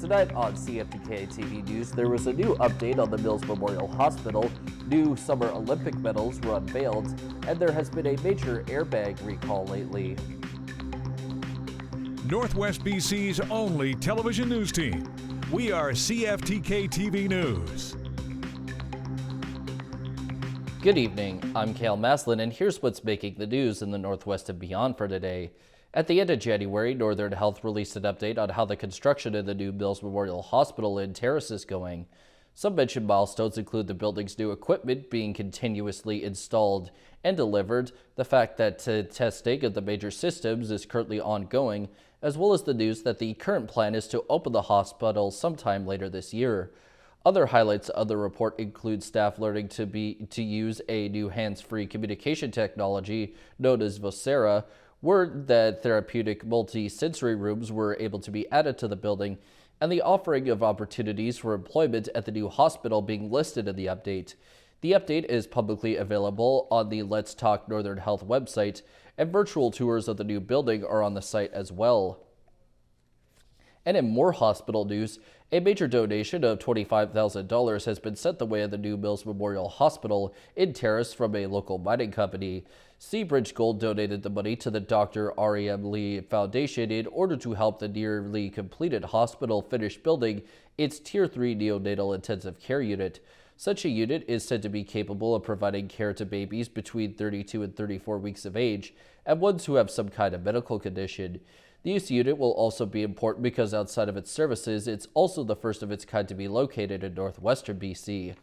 Tonight on CFTK-TV News, there was a new update on the Mills Memorial Hospital. New Summer Olympic medals were unveiled, and there has been a major airbag recall lately. Northwest BC's only television news team. We are CFTK-TV News. Good evening, I'm Cale Maslin, and here's what's making the news in the Northwest and beyond for today. At the end of January, Northern Health released an update on how the construction of the new Mills Memorial Hospital in Terrace is going. Some mentioned milestones include the building's new equipment being continuously installed and delivered, the fact that testing of the major systems is currently ongoing, as well as the news that the current plan is to open the hospital sometime later this year. Other highlights of the report include staff learning to use a new hands-free communication technology known as Vocera, word that therapeutic multi-sensory rooms were able to be added to the building, and the offering of opportunities for employment at the new hospital being listed in the update. The update is publicly available on the Let's Talk Northern Health website, and virtual tours of the new building are on the site as well. And in more hospital news, a major donation of $25,000 has been sent the way of the new Mills Memorial Hospital in Terrace from a local mining company. Seabridge Gold donated the money to the Dr. R.E.M. Lee Foundation in order to help the nearly completed hospital finish building its Tier 3 neonatal intensive care unit. Such a unit is said to be capable of providing care to babies between 32 and 34 weeks of age and ones who have some kind of medical condition. This unit will also be important because outside of its services, it's also the first of its kind to be located in northwestern BC.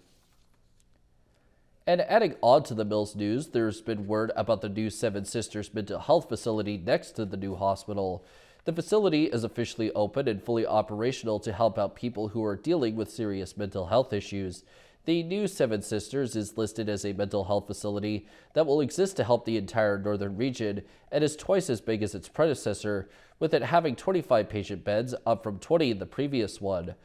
And adding on to the Mills news, there's been word about the new Seven Sisters mental health facility next to the new hospital. The facility is officially open and fully operational to help out people who are dealing with serious mental health issues. The new Seven Sisters is listed as a mental health facility that will exist to help the entire northern region and is twice as big as its predecessor, with it having 25 patient beds, up from 20 in the previous one.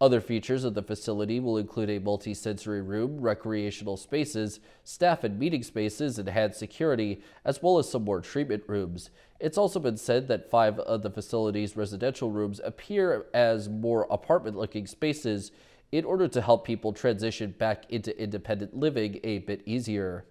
Other features of the facility will include a multi-sensory room, recreational spaces, staff and meeting spaces, enhanced security, as well as some more treatment rooms. It's also been said that 5 of the facility's residential rooms appear as more apartment-looking spaces in order to help people transition back into independent living a bit easier.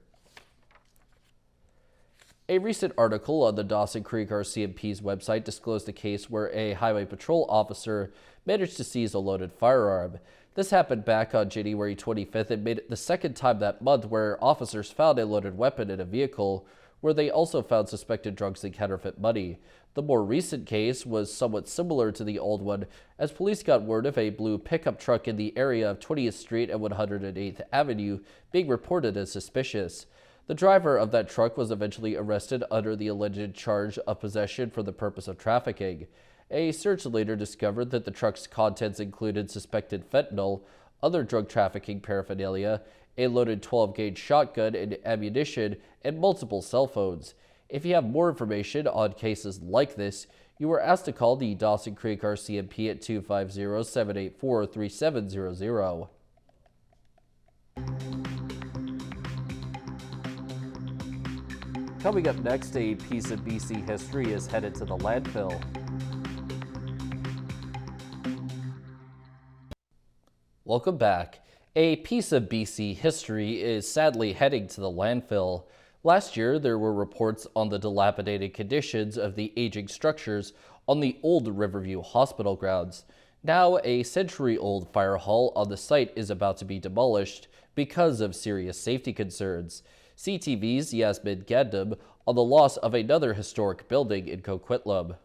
A recent article on the Dawson Creek RCMP's website disclosed a case where a highway patrol officer managed to seize a loaded firearm. This happened back on January 25th and made it the second time that month where officers found a loaded weapon in a vehicle, where they also found suspected drugs and counterfeit money. The more recent case was somewhat similar to the old one, as police got word of a blue pickup truck in the area of 20th Street and 108th Avenue being reported as suspicious. The driver of that truck was eventually arrested under the alleged charge of possession for the purpose of trafficking. A search later discovered that the truck's contents included suspected fentanyl, other drug trafficking paraphernalia, a loaded 12-gauge shotgun and ammunition, and multiple cell phones. If you have more information on cases like this, you are asked to call the Dawson Creek RCMP at 250-784-3700. Coming up next, a piece of BC history is headed to the landfill. Welcome back. A piece of BC history is sadly heading to the landfill. Last year, there were reports on the dilapidated conditions of the aging structures on the old Riverview Hospital grounds. Now, a century-old fire hall on the site is about to be demolished because of serious safety concerns. CTV's Yasmin Gandam on the loss of another historic building in Coquitlam.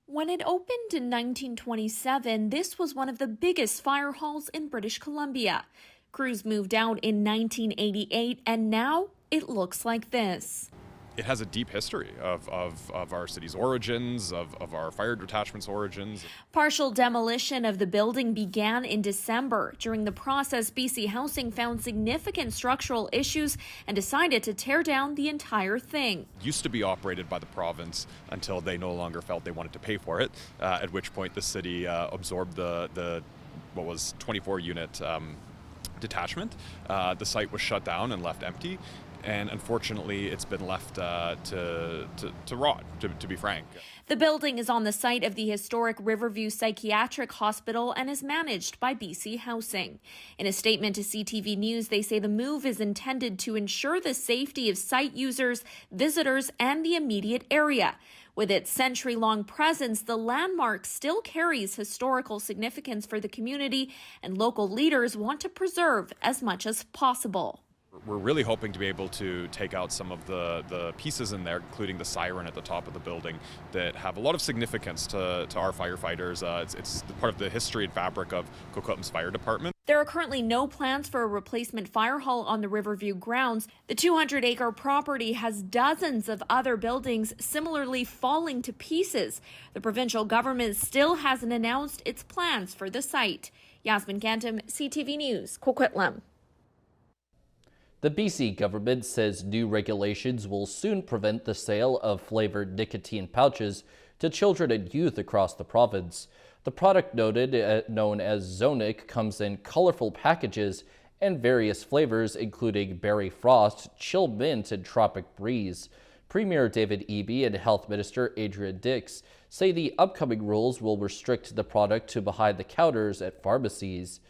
When it opened in 1927, this was one of the biggest fire halls in British Columbia. Crews moved out in 1988, and now it looks like this. It has a deep history of our city's origins, of our fire detachment's origins. Partial demolition of the building began in December. During the process, BC Housing found significant structural issues and decided to tear down the entire thing. It used to be operated by the province until they no longer felt they wanted to pay for it, at which point the city absorbed the what was 24-unit detachment. The site was shut down and left empty, and unfortunately it's been left to rot, to be frank. The building is on the site of the historic Riverview Psychiatric Hospital and is managed by BC Housing. In a statement to CTV News, they say the move is intended to ensure the safety of site users, visitors, and the immediate area. With its century-long presence, the landmark still carries historical significance for the community, and local leaders want to preserve as much as possible. We're really hoping to be able to take out some of the pieces in there, including the siren at the top of the building, that have a lot of significance to our firefighters. It's part of the history and fabric of Coquitlam's Fire Department. There are currently no plans for a replacement fire hall on the Riverview grounds. The 200-acre property has dozens of other buildings similarly falling to pieces. The provincial government still hasn't announced its plans for the site. Yasmin Gantam, CTV News, Coquitlam. The BC government says new regulations will soon prevent the sale of flavored nicotine pouches to children and youth across the province. The product known as Zonic comes in colorful packages and various flavors, including Berry Frost, Chill Mint, and Tropic Breeze. Premier David Eby and Health Minister Adrian Dix say the upcoming rules will restrict the product to behind the counters at pharmacies.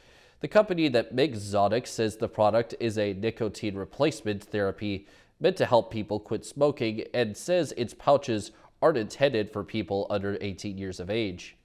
The company that makes Zonic says the product is a nicotine replacement therapy meant to help people quit smoking and says its pouches aren't intended for people under 18 years of age.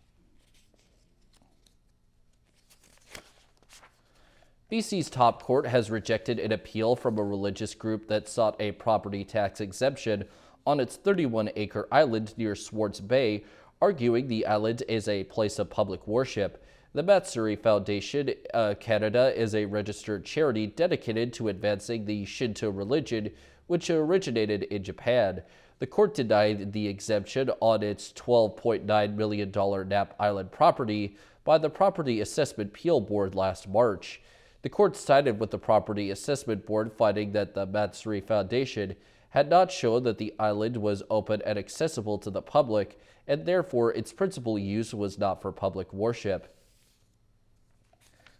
BC's top court has rejected an appeal from a religious group that sought a property tax exemption on its 31-acre island near Swartz Bay, arguing the island is a place of public worship. The Matsuri Foundation Canada is a registered charity dedicated to advancing the Shinto religion, which originated in Japan. The court denied the exemption on its $12.9 million Knapp Island property by the Property Assessment Appeal Board last March. The court sided with the Property Assessment Board, finding that the Matsuri Foundation had not shown that the island was open and accessible to the public, and therefore its principal use was not for public worship.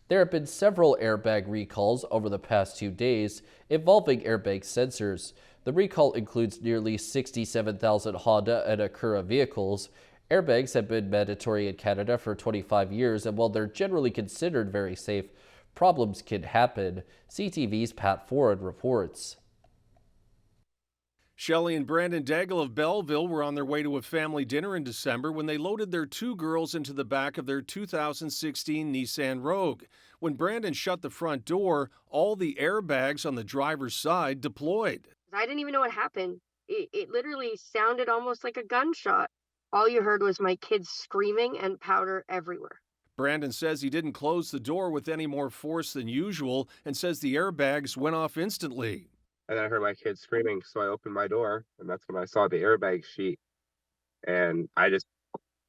There have been several airbag recalls over the past 2 days involving airbag sensors. The recall includes nearly 67,000 Honda and Acura vehicles. Airbags have been mandatory in Canada for 25 years, and while they're generally considered very safe, problems can happen. CTV's Pat Ford reports. Shelley and Brandon Daigle of Belleville were on their way to a family dinner in December when they loaded their 2 girls into the back of their 2016 Nissan Rogue. When Brandon shut the front door, all the airbags on the driver's side deployed. I didn't even know what happened. It literally sounded almost like a gunshot. All you heard was my kids screaming and powder everywhere. Brandon says he didn't close the door with any more force than usual and says the airbags went off instantly. And I heard my kids screaming, so I opened my door, and that's when I saw the airbag sheet, and I just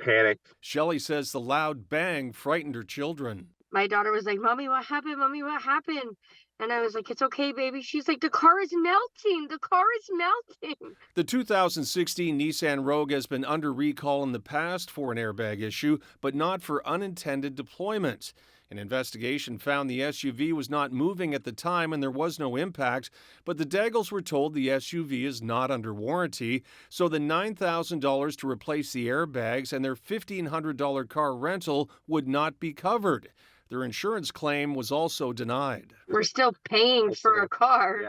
panicked. Shelley says the loud bang frightened her children. My daughter was like, "Mommy, what happened? Mommy, what happened?" And I was like, "It's okay, baby." She's like, "The car is melting. The car is melting." The 2016 Nissan Rogue has been under recall in the past for an airbag issue, but not for unintended deployment. An investigation found the SUV was not moving at the time and there was no impact, but the Daigles were told the SUV is not under warranty, so the $9,000 to replace the airbags and their $1,500 car rental would not be covered. Their insurance claim was also denied. We're still paying for a car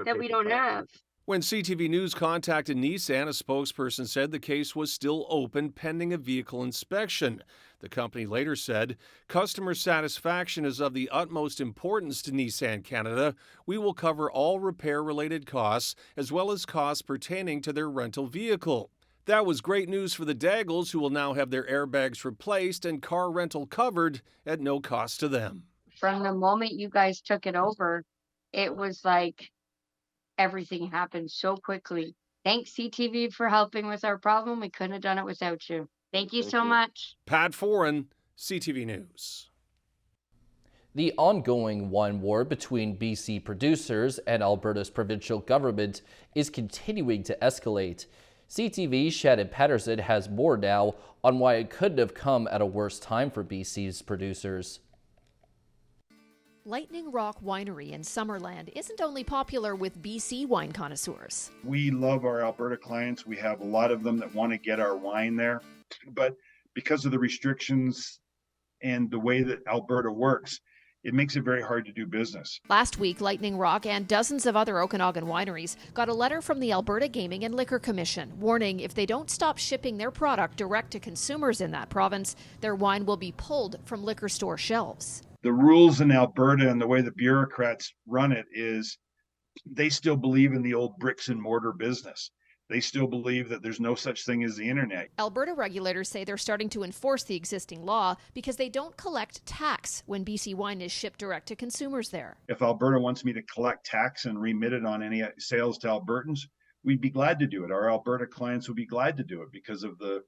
that we don't have. When CTV News contacted Nissan, a spokesperson said the case was still open pending a vehicle inspection. The company later said, "Customer satisfaction is of the utmost importance to Nissan Canada. We will cover all repair-related costs as well as costs pertaining to their rental vehicle." That was great news for the Daigles, who will now have their airbags replaced and car rental covered at no cost to them. From the moment you guys took it over, it was like everything happened so quickly. Thanks, CTV, for helping with our problem. We couldn't have done it without you. Thank you so much. Pat Foran, CTV News. The ongoing wine war between BC producers and Alberta's provincial government is continuing to escalate. CTV's Shannon Patterson has more now on why it couldn't have come at a worse time for BC's producers. Lightning Rock Winery in Summerland isn't only popular with BC wine connoisseurs. We love our Alberta clients. We have a lot of them that want to get our wine there. But because of the restrictions and the way that Alberta works, it makes it very hard to do business. Last week, Lightning Rock and dozens of other Okanagan wineries got a letter from the Alberta Gaming and Liquor Commission warning if they don't stop shipping their product direct to consumers in that province, their wine will be pulled from liquor store shelves. The rules in Alberta and the way the bureaucrats run it is they still believe in the old bricks and mortar business. They still believe that there's no such thing as the internet. Alberta regulators say they're starting to enforce the existing law because they don't collect tax when BC wine is shipped direct to consumers there. If Alberta wants me to collect tax and remit it on any sales to Albertans, we'd be glad to do it. Our Alberta clients would be glad to do it because of the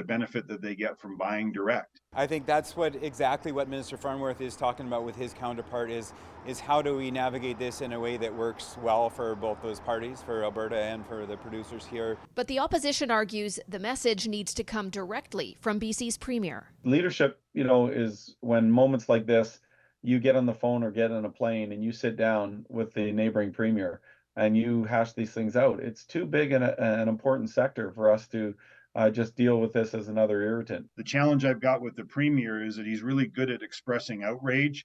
benefit that they get from buying direct. I think that's exactly what Minister Farnworth is talking about with his counterpart is how do we navigate this in a way that works well for both those parties, for Alberta and for the producers here. But the opposition argues the message needs to come directly from BC's Premier. Leadership, is when moments like this, you get on the phone or get on a plane and you sit down with the neighboring Premier and you hash these things out. It's too big an important sector for us to just deal with this as another irritant. The challenge I've got with the Premier is that he's really good at expressing outrage,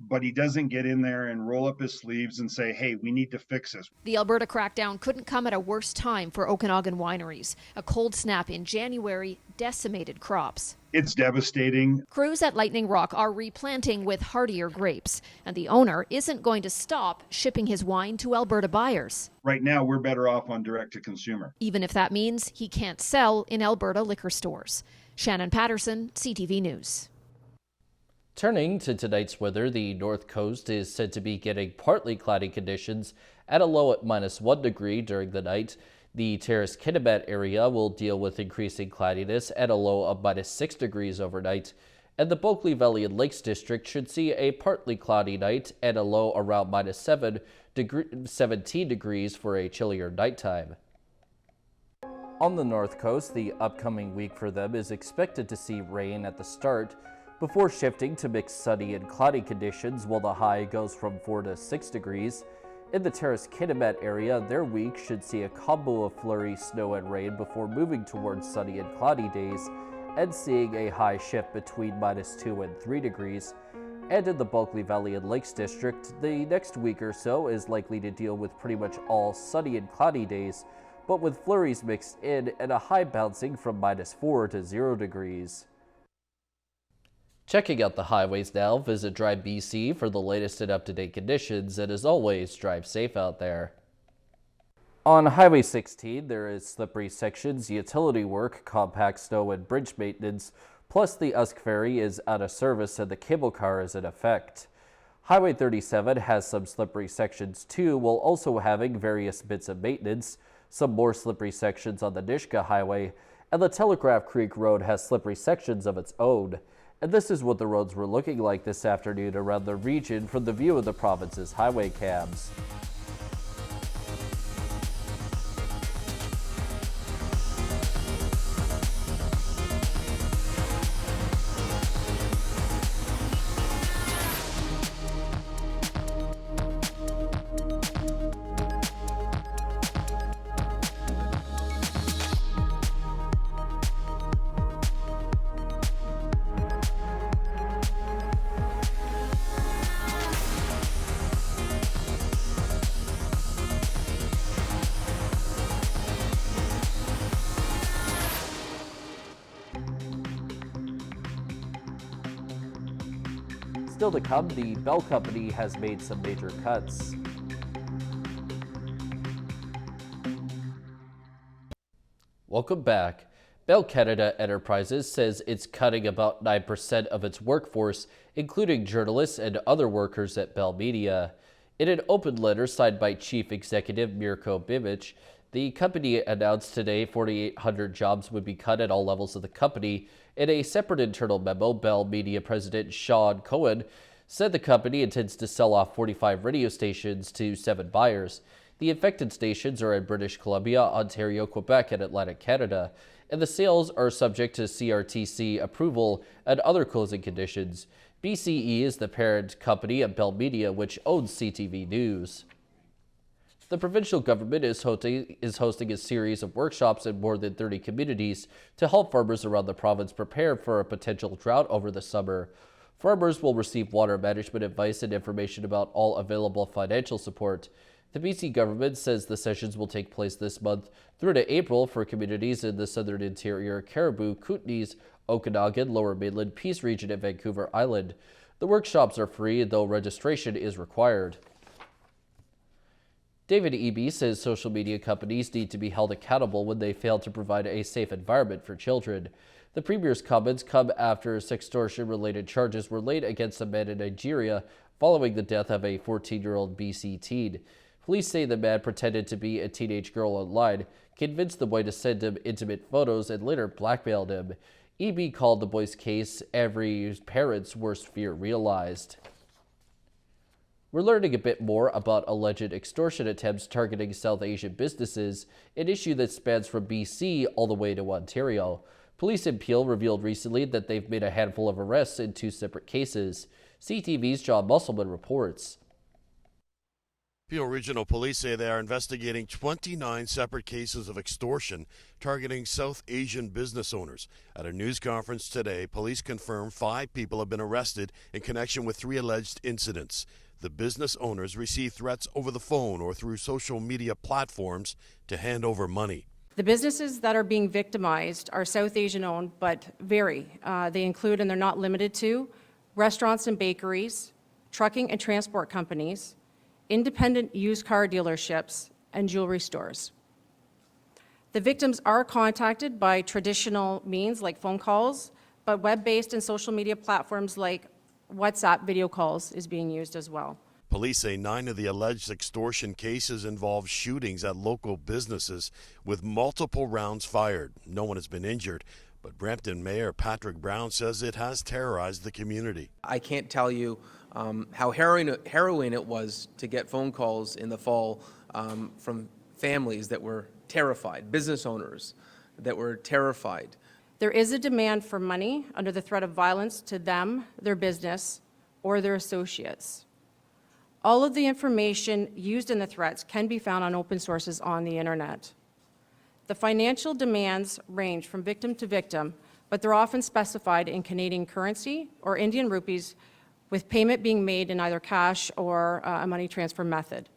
but he doesn't get in there and roll up his sleeves and say, hey, we need to fix this. The Alberta crackdown couldn't come at a worse time for Okanagan wineries. A cold snap in January decimated crops. It's devastating. Crews at Lightning Rock are replanting with hardier grapes, and the owner isn't going to stop shipping his wine to Alberta buyers. Right now, we're better off on direct to consumer. Even if that means he can't sell in Alberta liquor stores. Shannon Patterson, CTV News. Turning to tonight's weather, the north coast is said to be getting partly cloudy conditions at a low at -1 degree during the night. The Terrace-Kitimat area will deal with increasing cloudiness at a low of -6 degrees overnight. And the Bulkley Valley and Lakes District should see a partly cloudy night at a low around -17 degrees for a chillier nighttime. On the north coast, the upcoming week for them is expected to see rain at the start, before shifting to mixed sunny and cloudy conditions while the high goes from 4 to 6 degrees. In the Terrace-Kitimat area, their week should see a combo of flurry, snow, and rain before moving towards sunny and cloudy days and seeing a high shift between -2 and 3 degrees. And in the Bulkley Valley and Lakes District, the next week or so is likely to deal with pretty much all sunny and cloudy days, but with flurries mixed in and a high bouncing from -4 to 0 degrees. Checking out the highways now, visit Drive BC for the latest and up-to-date conditions, and as always, drive safe out there. On Highway 16, there is slippery sections, utility work, compact snow and bridge maintenance, plus the Usk Ferry is out of service and the cable car is in effect. Highway 37 has some slippery sections too, while also having various bits of maintenance, some more slippery sections on the Nishka Highway, and the Telegraph Creek Road has slippery sections of its own. And this is what the roads were looking like this afternoon around the region from the view of the province's highway cams. Still to come, the Bell Company has made some major cuts. Welcome back. Bell Canada Enterprises says it's cutting about 9% of its workforce, including journalists and other workers at Bell Media. In an open letter signed by Chief Executive Mirko Bibic, the company announced today 4,800 jobs would be cut at all levels of the company. In a separate internal memo, Bell Media President Sean Cohen said the company intends to sell off 45 radio stations to 7 buyers. The affected stations are in British Columbia, Ontario, Quebec, and Atlantic Canada, and the sales are subject to CRTC approval and other closing conditions. BCE is the parent company of Bell Media, which owns CTV News. The provincial government is hosting a series of workshops in more than 30 communities to help farmers around the province prepare for a potential drought over the summer. Farmers will receive water management advice and information about all available financial support. The BC government says the sessions will take place this month through to April for communities in the Southern Interior, Cariboo, Kootenays, Okanagan, Lower Mainland, Peace Region, and Vancouver Island. The workshops are free, though registration is required. David Eby says social media companies need to be held accountable when they fail to provide a safe environment for children. The Premier's comments come after sextortion-related charges were laid against a man in Nigeria following the death of a 14-year-old BC teen. Police say the man pretended to be a teenage girl online, convinced the boy to send him intimate photos, and later blackmailed him. Eby called the boy's case every parent's worst fear realized. We're learning a bit more about alleged extortion attempts targeting South Asian businesses, an issue that spans from BC all the way to Ontario. Police in Peel revealed recently that they've made a handful of arrests in 2 separate cases. CTV's John Musselman reports. Peel Regional Police say they are investigating 29 separate cases of extortion targeting South Asian business owners. At a news conference today, police confirmed 5 people have been arrested in connection with 3 alleged incidents. The business owners received threats over the phone or through social media platforms to hand over money. The businesses that are being victimized are South Asian owned, but vary. They include, and they're not limited to, restaurants and bakeries, trucking and transport companies, independent used car dealerships, and jewelry stores. The victims are contacted by traditional means like phone calls, but web-based and social media platforms like WhatsApp video calls is being used as well. Police say 9 of the alleged extortion cases involve shootings at local businesses with multiple rounds fired. No one has been injured, but Brampton Mayor Patrick Brown says it has terrorized the community. I can't tell you how harrowing it was to get phone calls in the fall from families that were terrified, business owners that were terrified. There is a demand for money under the threat of violence to them, their business, or their associates. All of the information used in the threats can be found on open sources on the internet. The financial demands range from victim to victim, but they're often specified in Canadian currency or Indian rupees, with payment being made in either cash or a money transfer method.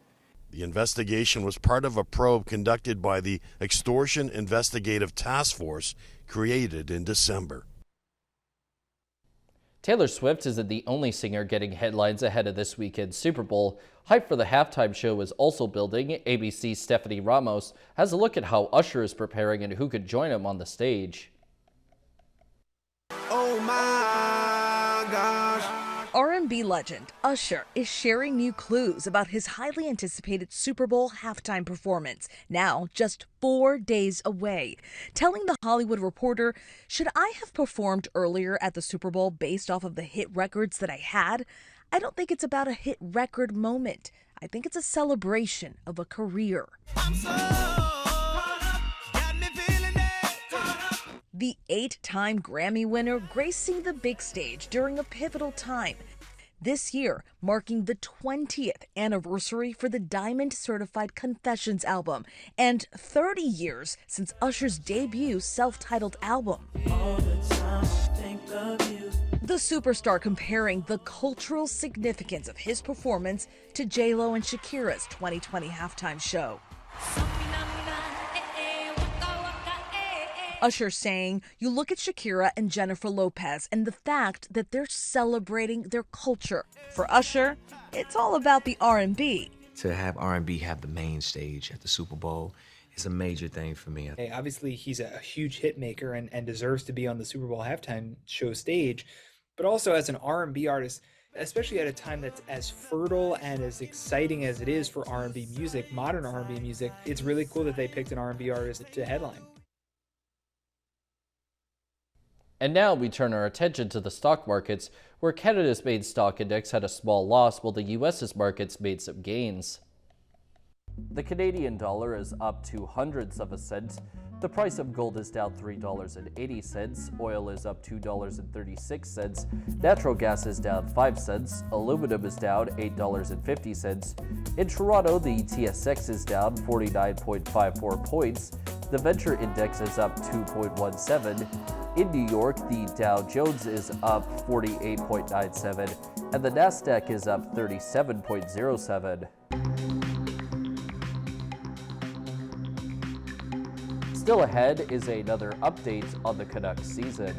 The investigation was part of a probe conducted by the Extortion Investigative Task Force created in December. Taylor Swift isn't the only singer getting headlines ahead of this weekend's Super Bowl. Hype for the halftime show is also building. ABC's Stephanie Ramos has a look at how Usher is preparing and who could join him on the stage. Oh my gosh. R&B legend Usher is sharing new clues about his highly anticipated Super Bowl halftime performance, now just 4 days away. Telling The Hollywood Reporter, "Should I have performed earlier at the Super Bowl based off of the hit records that I had? I don't think it's about a hit record moment. I think it's a celebration of a career." The 8-time Grammy winner gracing the big stage during a pivotal time. This year, marking the 20th anniversary for the Diamond Certified Confessions album and 30 years since Usher's debut self-titled album. The superstar comparing the cultural significance of his performance to J-Lo and Shakira's 2020 halftime show. Usher saying, "You look at Shakira and Jennifer Lopez and the fact that they're celebrating their culture. For Usher, it's all about the R&B. To have R&B have the main stage at the Super Bowl is a major thing for me. Hey, obviously, he's a huge hit maker and deserves to be on the Super Bowl halftime show stage, but also as an R&B artist, especially at a time that's as fertile and as exciting as it is for R&B music, modern R&B music, it's really cool that they picked an R&B artist to headline. And now we turn our attention to the stock markets, where Canada's main stock index had a small loss while the U.S.'s markets made some gains. The Canadian dollar is up 0.02 of a cent. The price of gold is down $3.80. Oil is up $2.36. Natural gas is down 5 cents. Aluminum is down $8.50. In Toronto, the TSX is down 49.54 points. The Venture Index is up 2.17. In New York, the Dow Jones is up 48.97, and the Nasdaq is up 37.07. Still ahead is another update on the Canucks season.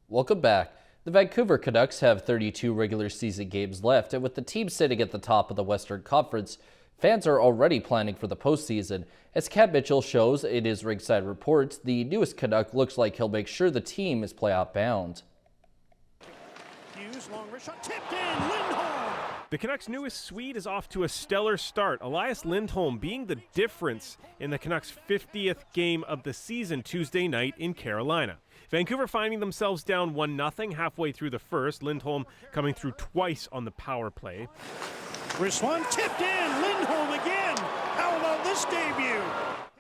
Welcome back. The Vancouver Canucks have 32 regular season games left, and with the team sitting at the top of the Western Conference, fans are already planning for the postseason. As Cam Mitchell shows in his Ringside Report, the newest Canuck looks like he'll make sure the team is playoff bound. Hughes, long wrist shot, tipped in, Lindholm! The Canucks' newest Swede is off to a stellar start. Elias Lindholm being the difference in the Canucks' 50th game of the season Tuesday night in Carolina. Vancouver finding themselves down 1-0 halfway through the first. Lindholm coming through twice on the power play. Wrist one, tipped in, Lindholm again! How about this debut?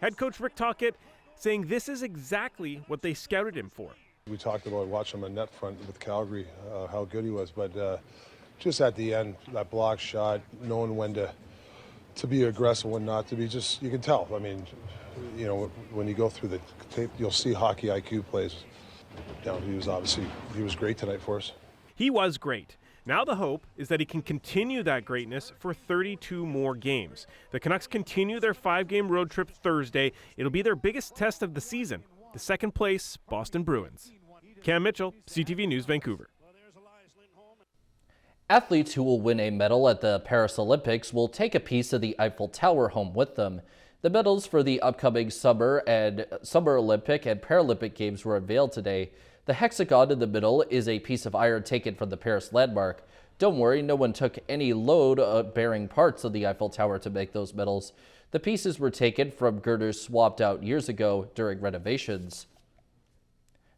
Head coach Rick Tocchet saying this is exactly what they scouted him for. We talked about watching him on net front with Calgary, how good he was, but just at the end, that block shot, knowing when to be aggressive, when not to be, just, you can tell. I mean, you know, when you go through the tape, you'll see hockey IQ plays. He was great tonight for us. He was great. Now the hope is that he can continue that greatness for 32 more games. The Canucks continue their 5-game road trip Thursday. It'll be their biggest test of the season. The second place Boston Bruins. Cam Mitchell, CTV News, Vancouver. Athletes who will win a medal at the Paris Olympics will take a piece of the Eiffel Tower home with them. The medals for the upcoming Summer Olympic and Paralympic Games were unveiled today. The hexagon in the middle is a piece of iron taken from the Paris landmark. Don't worry, no one took any load-bearing parts of the Eiffel Tower to make those medals. The pieces were taken from girders swapped out years ago during renovations.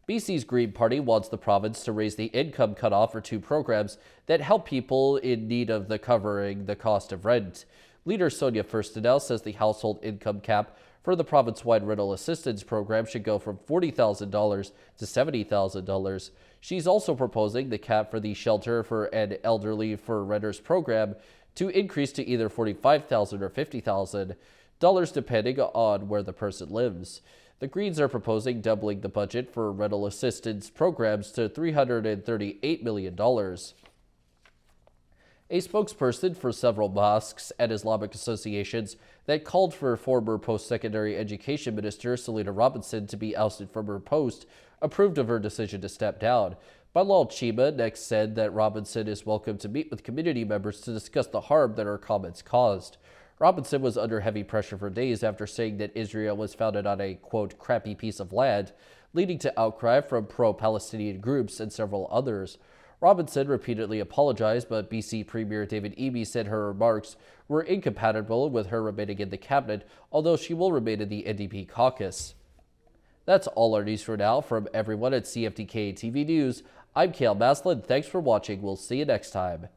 BC's Green Party wants the province to raise the income cutoff for 2 programs that help people in need of covering the cost of rent. Leader Sonia Furstenau says the household income cap for the province-wide rental assistance program should go from $40,000 to $70,000. She's also proposing the cap for the Shelter for and Elderly for Renters program to increase to either $45,000 or $50,000, depending on where the person lives. The Greens are proposing doubling the budget for rental assistance programs to $338 million. A spokesperson for several mosques and Islamic associations that called for former post-secondary education minister Selena Robinson to be ousted from her post approved of her decision to step down. Bilal Chima next said that Robinson is welcome to meet with community members to discuss the harm that her comments caused. Robinson was under heavy pressure for days after saying that Israel was founded on a, quote, crappy piece of land, leading to outcry from pro-Palestinian groups and several others. Robinson repeatedly apologized, but BC Premier David Eby said her remarks were incompatible with her remaining in the cabinet, although she will remain in the NDP caucus. That's all our news for now. From everyone at CFTK-TV News, I'm Cale Maslin. Thanks for watching. We'll see you next time.